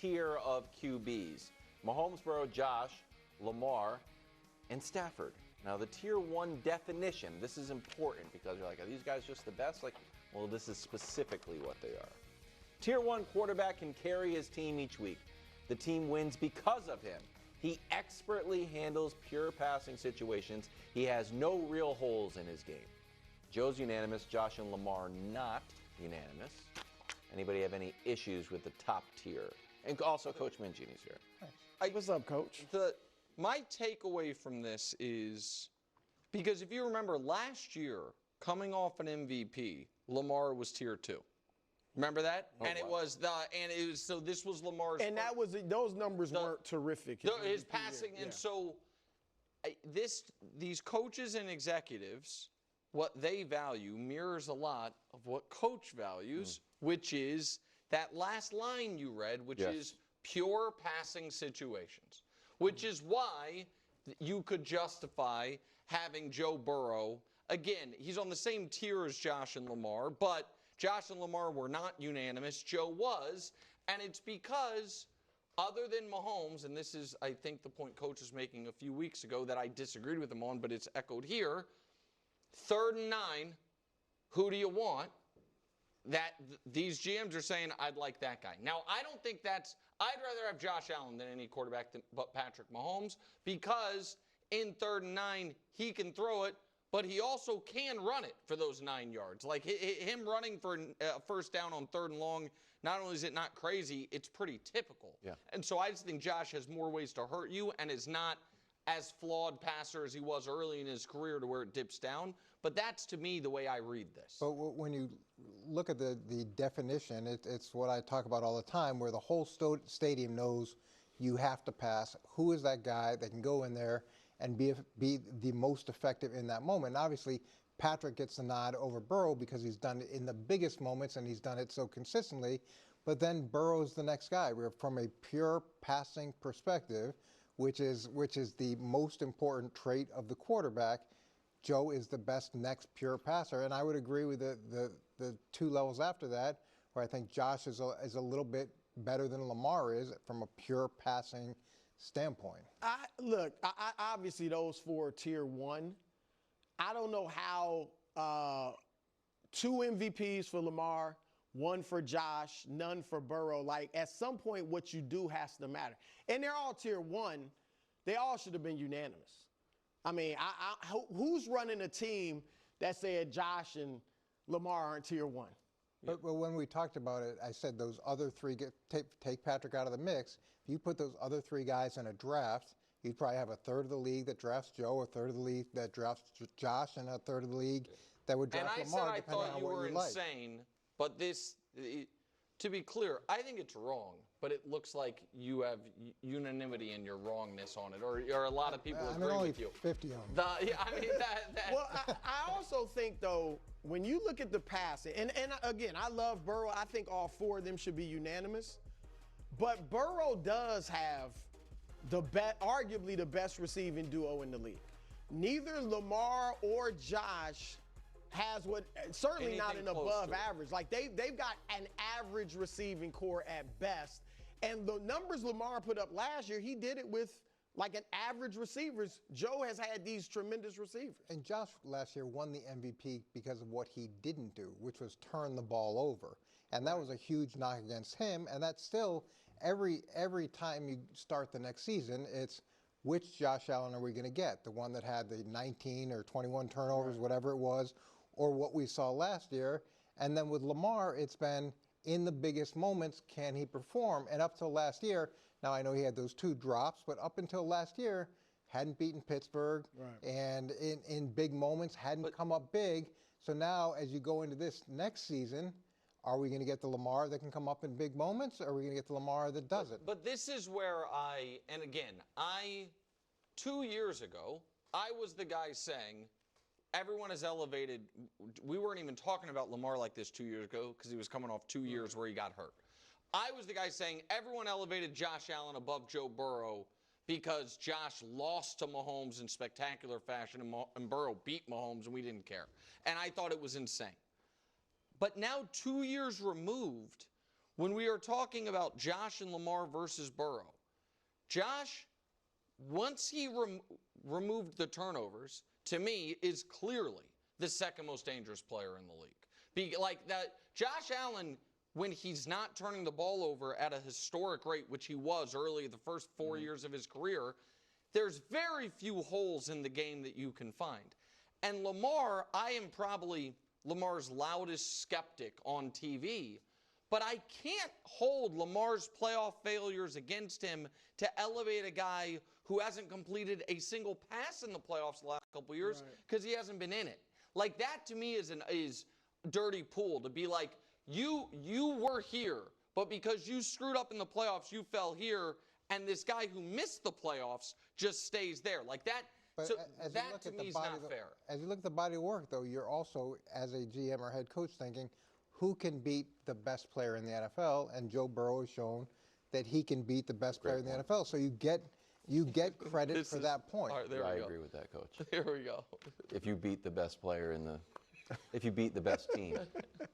tier of QBs. Mahomes, Burrow, Josh, Lamar, and Stafford. Now, the tier 1 definition, this is important because you're like, are these guys just the best? Like, well, this is specifically what they are. Tier 1 quarterback can carry his team each week. The team wins because of him. He expertly handles pure passing situations. He has no real holes in his game. Joe's unanimous. Josh and Lamar not unanimous. Anybody have any issues with the top tier? And also, Coach Mangini's here. What's up, Coach? My takeaway from this is, because if you remember last year, coming off an MVP, Lamar was tier 2. Remember that? Oh, and wow. So this was Lamar's. And that was those numbers weren't terrific. His passing, and so these coaches and executives, what they value mirrors a lot of what coach values, which is that last line you read, which is pure passing situations, which is why you could justify having Joe Burrow. Again, he's on the same tier as Josh and Lamar, but Josh and Lamar were not unanimous. Joe was, and it's because other than Mahomes, and this is, I think, the point Coach was making a few weeks ago that I disagreed with him on, but it's echoed here, 3rd and 9, who do you want? These GMs are saying, I'd like that guy. Now, I don't think I'd rather have Josh Allen than any quarterback but Patrick Mahomes, because in 3rd and 9, he can throw it, but he also can run it for those 9 yards. Like him running for first down on 3rd and long, not only is it not crazy, it's pretty typical. Yeah. And so I just think Josh has more ways to hurt you and is not as flawed passer as he was early in his career to where it dips down. But that's, to me, the way I read this. But when you look at the definition, it's what I talk about all the time, where the whole stadium knows you have to pass. Who is that guy that can go in there and be the most effective in that moment? And obviously, Patrick gets the nod over Burrow because he's done it in the biggest moments and he's done it so consistently. But then Burrow's the next guy. We're from a pure passing perspective, which is the most important trait of the quarterback. Joe is the best next pure passer, and I would agree with the 2 levels after that, where I think Josh is a little bit better than Lamar is from a pure passing standpoint. Obviously those 4 are tier 1. I don't know how 2 MVPs for Lamar, 1 for Josh, none for Burrow. Like, at some point, what you do has to matter. And they're all tier 1. They all should have been unanimous. I mean, who's running a team that said Josh and Lamar aren't tier 1? But when we talked about it, I said those other 3, take Patrick out of the mix. If you put those other 3 guys in a draft, you'd probably have a third of the league that drafts Joe, a third of the league that drafts Josh, and a third of the league that would draft Lamar, depending on what you like. And I said I thought you were insane, but to be clear, I think it's wrong, but it looks like you have unanimity in your wrongness on it, or a lot of people agree with you. Only 50 of them. Well, I also think, though, when you look at the passing, and again, I love Burrow. I think all 4 of them should be unanimous. But Burrow does have arguably the best receiving duo in the league. Neither Lamar or Josh has certainly not an above average. Like they've got an average receiving core at best. And the numbers Lamar put up last year, he did it with like an average receivers. Joe has had these tremendous receivers. And Josh last year won the MVP because of what he didn't do, which was turn the ball over. And that was a huge knock against him. And that's still every time you start the next season, it's which Josh Allen are we going to get? The one that had the 19 or 21 turnovers, whatever it was, or what we saw last year. And then with Lamar, it's been in the biggest moments, can he perform? And up till last year, now I know he had those 2 drops, but up until last year, hadn't beaten Pittsburgh, and in big moments, hadn't come up big. So now, as you go into this next season, are we going to get the Lamar that can come up in big moments, or are we going to get the Lamar that doesn't? But this is where and again, 2 years ago, I was the guy saying, everyone has elevated. We weren't even talking about Lamar like this 2 years ago because he was coming off 2 years where he got hurt. I was the guy saying everyone elevated Josh Allen above Joe Burrow because Josh lost to Mahomes in spectacular fashion and Burrow beat Mahomes and we didn't care. And I thought it was insane. But now 2 years removed, when we are talking about Josh and Lamar versus Burrow, Josh, once he removed the turnovers, to me, is clearly the second most dangerous player in the league. Like that, Josh Allen, when he's not turning the ball over at a historic rate, which he was early the first 4 years of his career, there's very few holes in the game that you can find. And Lamar, I am probably Lamar's loudest skeptic on TV, but I can't hold Lamar's playoff failures against him to elevate a guy who hasn't completed a single pass in the playoffs the last couple years because he hasn't been in it. Like that to me is dirty pool, to be like, you were here, but because you screwed up in the playoffs, you fell here, and this guy who missed the playoffs just stays there. Like that. But so as that you look to at me the is body not fair. As you look at the body of work, though, you're also, as a GM or head coach, thinking, who can beat the best player in the NFL? And Joe Burrow has shown that he can beat the best player in the NFL. So you get credit for that point. All right, there I we go. agree with that, Coach. There we go. If you beat the best player if you beat the best team,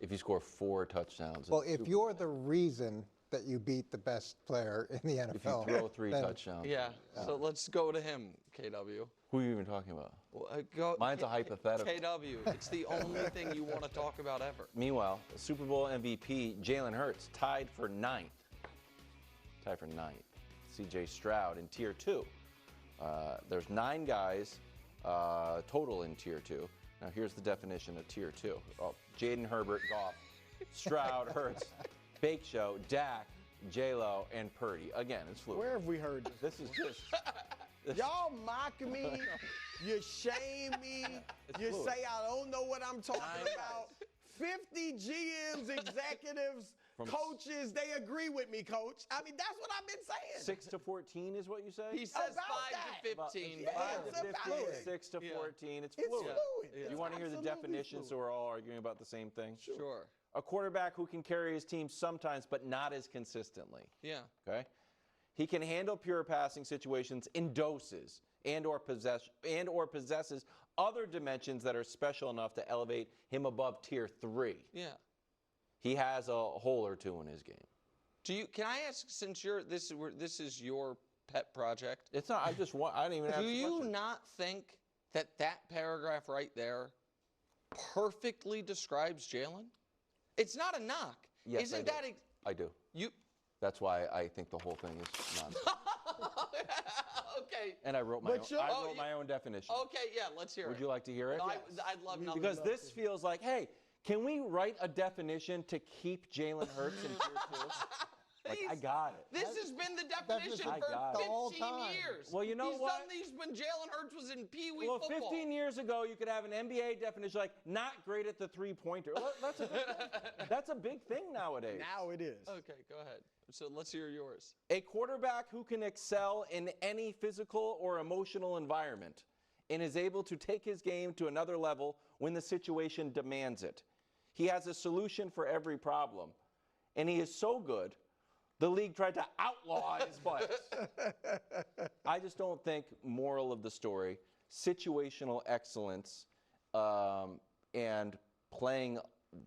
if you score 4 touchdowns. Well, if you're the reason that you beat the best player in the NFL, if you throw 3 touchdowns. Yeah. So let's go to him, KW. Who are you even talking about? Well, Mine's a hypothetical. KW. It's the only thing you want to talk about ever. Meanwhile, Super Bowl MVP Jalen Hurts tied for 9th. C.J. Stroud in Tier 2. There's 9 guys total in Tier 2. Now here's the definition of Tier 2. Oh, Jaden Herbert, Goff, Stroud, Hurts, Bake Show, Dak, J-Lo, and Purdy. Again, it's fluid. Where have we heard this? This is just... Y'all mock me, you shame me, you fluid. say I don't know what I'm talking about. 50 GMs, executives, coaches, they agree with me, Coach. I mean, that's what I've been saying. 6 to 14 is what you say? He says About 5 to 15. Yeah, 5 to it's 15, fluid. 6 to 14. It's It's fluid. fluid. Yeah. You want to hear the Absolutely definition fluid. so we're all arguing about the same thing? Sure. A quarterback who can carry his team sometimes, but not as consistently. Yeah. Okay? He can handle pure passing situations in doses and/or possesses other dimensions that are special enough to elevate him above Tier 3. Yeah. He has a hole or two in his game. Can I ask, since this is your pet project, It's not. I didn't even ask do the you question. not think that paragraph right there perfectly describes Jalen? It's not a knock. Yes, Isn't I do. that I do. you? That's why I think the whole thing is nonsense. Okay. And I wrote my own definition. Okay. Yeah. Let's hear it. Would you like to hear it? I'd love nothing. Because this feels like, hey, can we write a definition to keep Jalen Hurts in Tier 2? Like, I got it. This has been the definition I for got it. The whole 15 time. years. Well, you know He's what? done these when Jalen Hurts was in Pee Wee Well, football. 15 years ago, you could have an NBA definition like not great at the three-pointer. Well, that's a big thing nowadays. Now it is. Okay, go ahead. So let's hear yours. A quarterback who can excel in any physical or emotional environment and is able to take his game to another level when the situation demands it. He has a solution for every problem. And he is so good, the league tried to outlaw his butt. I just don't think, moral of the story, situational excellence and playing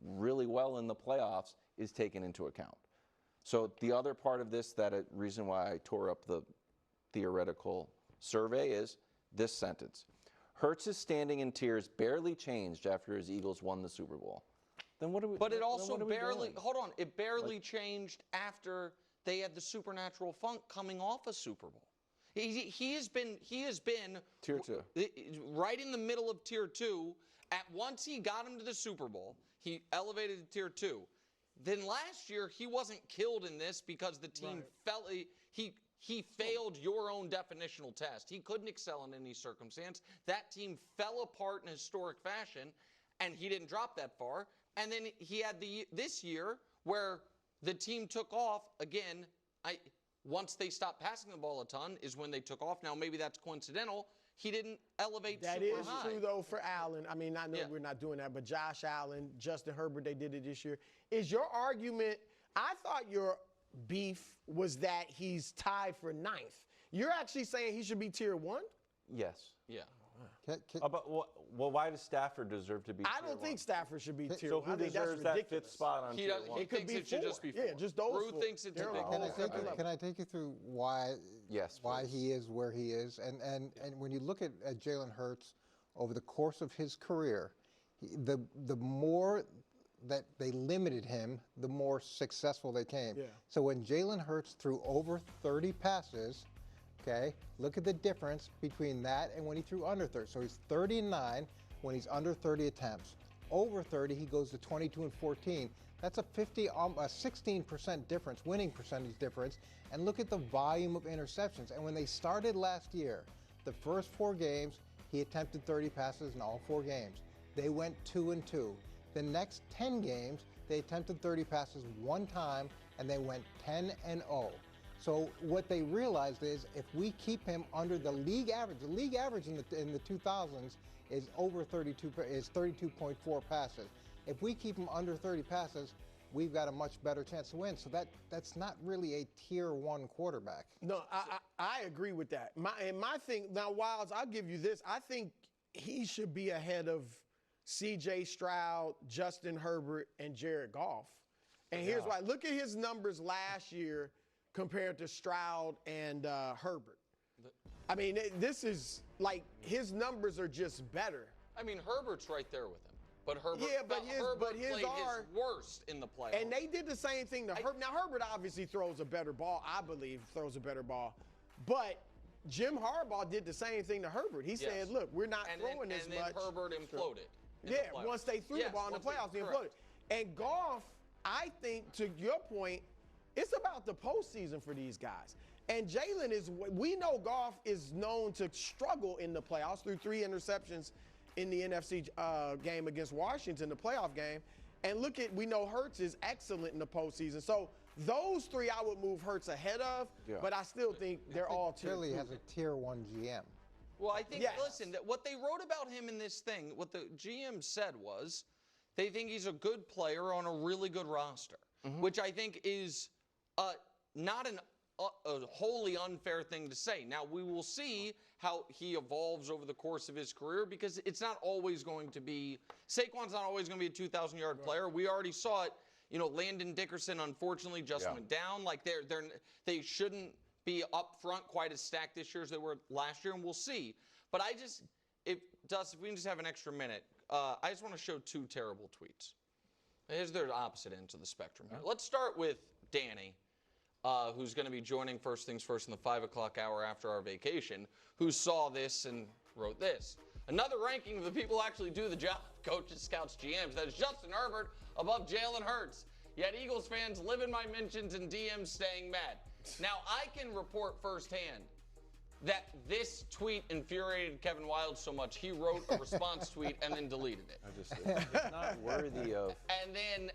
really well in the playoffs is taken into account. So the other part of this, reason why I tore up the theoretical survey, is this sentence. Hurts' standing in tiers barely changed after his Eagles won the Super Bowl. Then what do we? But it also what are we barely, doing? hold on, it barely changed after they had the supernatural funk coming off a Super Bowl. He has been Tier 2. Right in the middle of Tier 2. Once he got him to the Super Bowl, he elevated to Tier 2. Then last year, he wasn't killed in this because the team he failed your own definitional test. He couldn't excel in any circumstance. That team fell apart in historic fashion, and he didn't drop that far. And then he had this year where the team took off again. Once they stopped passing the ball a ton is when they took off. Now maybe that's coincidental. He didn't elevate That super is high. true, though, for Allen. I mean, I know we're not doing that, but Josh Allen, Justin Herbert, they did it this year. Is your argument, I thought your beef was that he's tied for 9th. You're actually saying he should be Tier 1? Yes. Yeah. Well, why does Stafford deserve to be I don't think Stafford should be tier So 1. who I think that's deserves that ridiculous. fifth spot on tier 1? He thinks it should just be 4. Yeah, just those Brew 4. thinks it's a big Can I take you through why Please. he is where he is? And when you look at Jalen Hurts over the course of his career, the more that they limited him, the more successful they came. Yeah. So when Jalen Hurts threw over 30 passes, okay, look at the difference between that and when he threw under 30. So he's 39 when he's under 30 attempts. Over 30, he goes to 22 and 14. That's a 16% difference, winning percentage difference. And look at the volume of interceptions. And when they started last year, the first 4 games, he attempted 30 passes in all 4 games. They went 2 and 2. The next 10 games, they attempted 30 passes 1 time, and they went 10 and 0. So what they realized is if we keep him under the league average in the 2000s is over 32.4 passes. If we keep him under 30 passes, we've got a much better chance to win. So that's not really a tier 1 quarterback. No, I agree with that. My thing now, Wilds, I'll give you this. I think he should be ahead of C.J. Stroud, Justin Herbert, and Jared Goff. And here's why. Look at his numbers last year compared to Stroud and Herbert. I mean, this is like his numbers are just better. I mean, Herbert's right there with him. But Herbert, Herbert played his worst in the playoffs. And they did the same thing to Herbert. Now, Herbert obviously throws a better ball, I believe, But Jim Harbaugh did the same thing to Herbert. He said, look, we're not throwing this much. And then Herbert imploded. Once they threw the ball in the playoffs, he imploded. And Goff, I think, to your point, it's about the postseason for these guys. And Jalen we know Goff is known to struggle in the playoffs through 3 interceptions in the NFC game against Washington, the playoff game. And we know Hurts is excellent in the postseason. So those 3 I would move Hurts ahead of, but I still think they're all tier 2. Clearly has a tier 1 GM. Well, I think, listen, what they wrote about him in this thing, what the GM said was they think he's a good player on a really good roster, which I think is not a wholly unfair thing to say. Now, we will see how he evolves over the course of his career because it's not always going to be – Saquon's not always going to be a 2,000-yard player. We already saw it. You know, Landon Dickerson, unfortunately, just went down. Like, they shouldn't be up front quite as stacked this year as they were last year, and we'll see. But if we can just have an extra minute, I just want to show 2 terrible tweets. Here's their opposite ends of the spectrum here. Let's start with Danny, who's going to be joining First Things First in the 5 o'clock hour after our vacation, who saw this and wrote this. Another ranking of the people who actually do the job, coaches, scouts, GMs. That is Justin Herbert above Jalen Hurts. Yet Eagles fans live in my mentions and DMs staying mad. Now, I can report firsthand that this tweet infuriated Kevin Wilde so much, he wrote a response tweet and then deleted it. It's not worthy of. And then,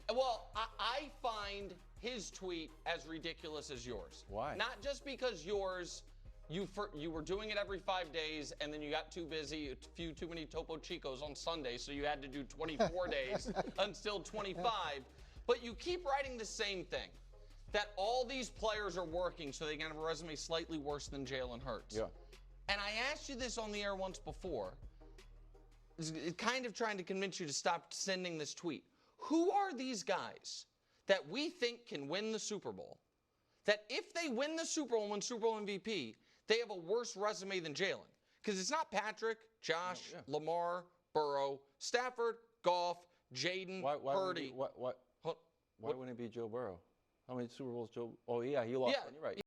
I find his tweet as ridiculous as yours. Why? Not just because yours, you were doing it every 5 days and then you got too busy, a few too many Topo Chicos on Sunday, so you had to do 24 days until 25. But you keep writing the same thing. That all these players are working so they can have a resume slightly worse than Jalen Hurts. Yeah. And I asked you this on the air once before, kind of trying to convince you to stop sending this tweet. Who are these guys that we think can win the Super Bowl, that if they win the Super Bowl and win Super Bowl MVP, they have a worse resume than Jalen? Because it's not Patrick, Josh, Lamar, Burrow, Stafford, Goff, Jaden, Purdy. Why wouldn't it be Joe Burrow? How many Super Bowls Joe? Oh, yeah, he lost one. You're right.